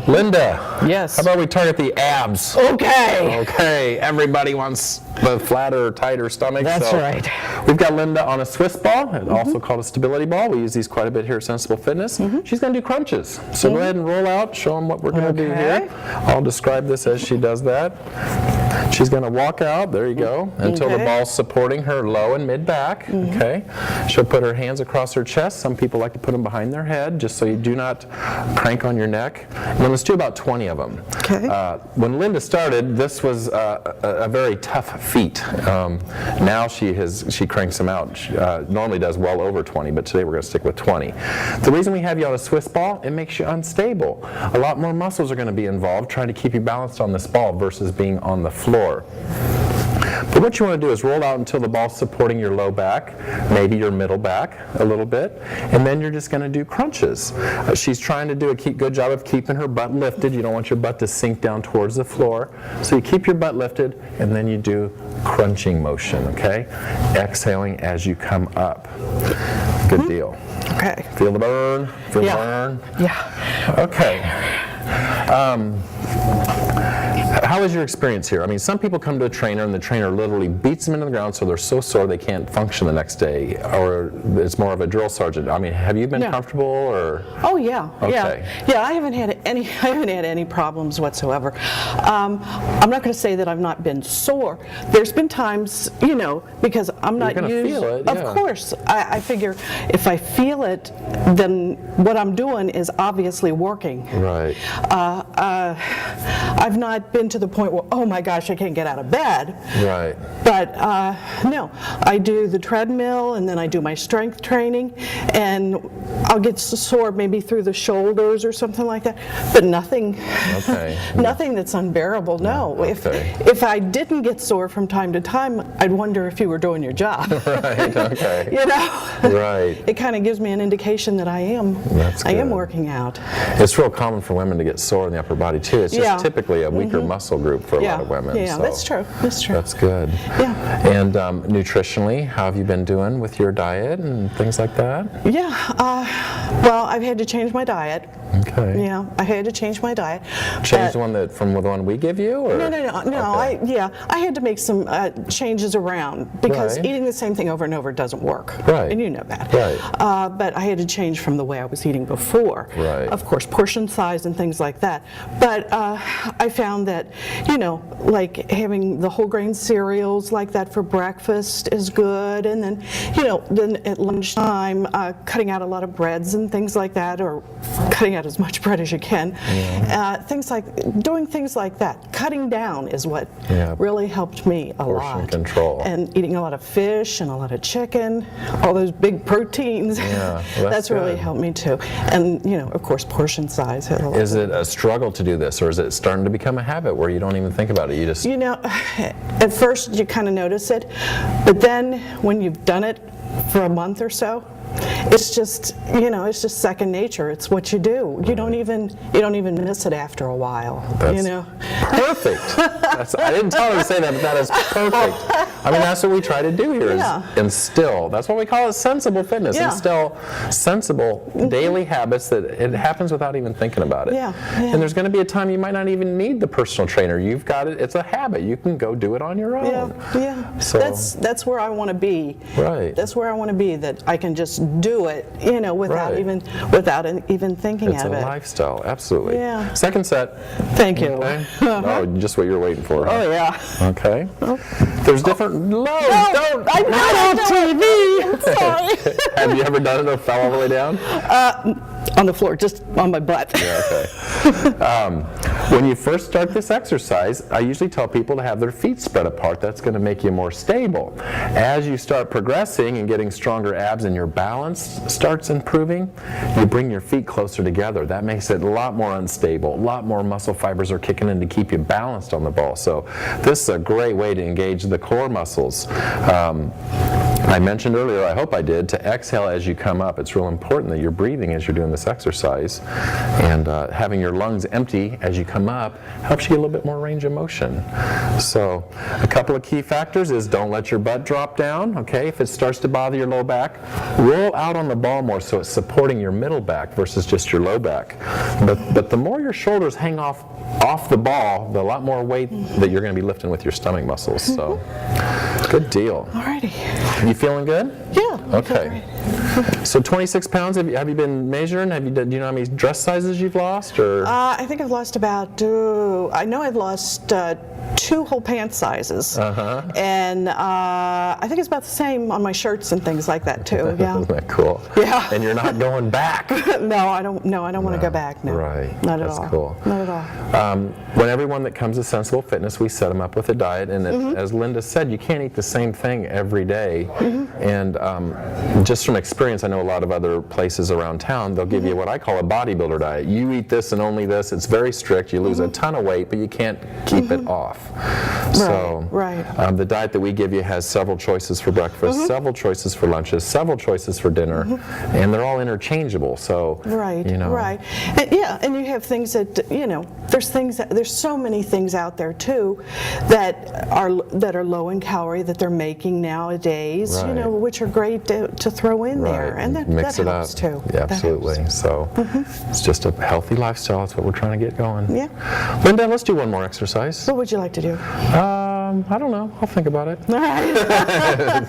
Linda. Yes. How about we target the abs? Okay. Okay. Everybody wants the flatter, tighter stomach. That's so right. We've got Linda on a Swiss ball, also called a stability ball. We use these quite a bit here at Sensible Fitness. She's going to do crunches. So go ahead and roll out. Show them what we're going to do here. I'll describe this as she does that. She's going to walk out, there you go, until the ball's supporting her low and mid back. Okay. She'll put her hands across her chest. Some people like to put them behind their head just so you do not crank on your neck. And then let's do about 20 of them. Okay. When Linda started, this was a very tough feat. Now she cranks them out. She normally does well over 20, but today we're going to stick with 20. The reason we have you on a Swiss ball, it makes you unstable. A lot more muscles are going to be involved trying to keep you balanced on this ball versus being on the floor. But what you want to do is roll out until the ball's supporting your low back, maybe your middle back a little bit, and then you're just going to do crunches. She's trying to do a good job of keeping her butt lifted. You don't want your butt to sink down towards the floor. So you keep your butt lifted, and then you do crunching motion, okay? Exhaling as you come up. Good deal. Okay. Feel the burn? Feel the burn? Yeah. Okay. How is your experience here? I mean, some people come to a trainer and the trainer literally beats them into the ground so they're so sore they can't function the next day, or it's more of a drill sergeant. I mean, have you been comfortable or? Oh yeah, okay. yeah. I haven't had any problems whatsoever. I'm not going to say that I've not been sore. There's been times, because I'm not used. Feel it, Of course, I figure if I feel it, then what I'm doing is obviously working. Right. I've not been to the point where, oh my gosh, I can't get out of bed. Right. But no, I do the treadmill and then I do my strength training, and I'll get sore maybe through the shoulders or something like that, but nothing, nothing that's unbearable. No, okay. if I didn't get sore from time to time, I'd wonder if you were doing your job. Right. Okay. Right. It kind of gives me an indication that I am working out. It's real common for women to get sore in the upper body too. It's just typically a weaker muscle group for a lot of women. Yeah, so that's true. That's true. That's good. Yeah. And nutritionally, how have you been doing with your diet and things like that? Yeah. Well, I've had to change my diet. Okay. Yeah, I had to change my diet. Change the one from the one we give you, or? No. Okay. I had to make some changes around because eating the same thing over and over doesn't work. Right. And you know that. Right. But I had to change from the way I was eating before. Right. Of course, portion size and things like that. But I found that, like having the whole grain cereals like that for breakfast is good, and then, then at lunchtime, cutting out a lot of breads and things like that, or cutting out as much bread as you can. Yeah. Doing things like that. Cutting down is what really helped me a lot. Portion control. And eating a lot of fish and a lot of chicken, all those big proteins. Yeah, well, that's really helped me too. And, of course, portion size. Is it a struggle to do this, or is it starting to become a habit where you don't even think about it? You just... at first you kind of notice it, but then when you've done it for a month or so, it's just, it's just second nature. It's what you do. You don't even miss it after a while. That's perfect. I didn't tell her to say that, but that is perfect. I mean, that's what we try to do here is instill. That's what we call it, sensible fitness. Yeah. Instill sensible daily habits that it happens without even thinking about it. Yeah. And there's going to be a time you might not even need the personal trainer. You've got it. It's a habit. You can go do it on your own. Yeah. So that's where I want to be. Right. That's where I want to be. That I can just do it, without even thinking it's of it. It's a lifestyle, absolutely. Yeah. Second set. Thank you. Okay. Oh, just what you're waiting for. Huh? Oh yeah. Okay. There's different. I'm not on TV. I'm sorry. Have you ever done it or fell all the way down? On the floor, just on my butt. Yeah, okay. When you first start this exercise, I usually tell people to have their feet spread apart. That's going to make you more stable. As you start progressing and getting stronger abs and your balance starts improving, you bring your feet closer together. That makes it a lot more unstable. A lot more muscle fibers are kicking in to keep you balanced on the ball. So this is a great way to engage the core muscles. I mentioned earlier, I hope I did, to exhale as you come up. It's real important that you're breathing as you're doing this exercise. And having your lungs empty as you come up helps you get a little bit more range of motion. So a couple of key factors is don't let your butt drop down, okay? If it starts to bother your low back, roll out on the ball more so it's supporting your middle back versus just your low back. But the more your shoulders hang off the ball, the lot more weight that you're going to be lifting with your stomach muscles. So good deal. Alrighty. You feeling good? Yeah. Okay. So 26 pounds, have you been measuring? Do you know how many dress sizes you've lost? Or? I think I've lost about, I know I've lost 2 whole pant sizes. And I think it's about the same on my shirts and things like that too. Yeah. Isn't that cool? Yeah. And you're not going back. No, I don't want to go back now. Right. Not at That's all. cool. Not at all. When everyone that comes to Sensible Fitness, we set them up with a diet, and as Linda said, you can't eat the same thing every day. And just from experience, I know a lot of other places around town, they'll give you what I call a bodybuilder diet. You eat this and only this. It's very strict. You lose a ton of weight, but you can't keep it off. So the diet that we give you has several choices for breakfast, several choices for lunches, several choices for dinner, and they're all interchangeable. So you know. Right. And, yeah, and you have things that there's so many things out there too that are low in calorie that they're making nowadays, which are great to throw in there, and that helps too. Yeah, absolutely. So it's just a healthy lifestyle. That's what we're trying to get going. Yeah. Linda, let's do one more exercise. What would you like to do? I don't know. I'll think about it. All right.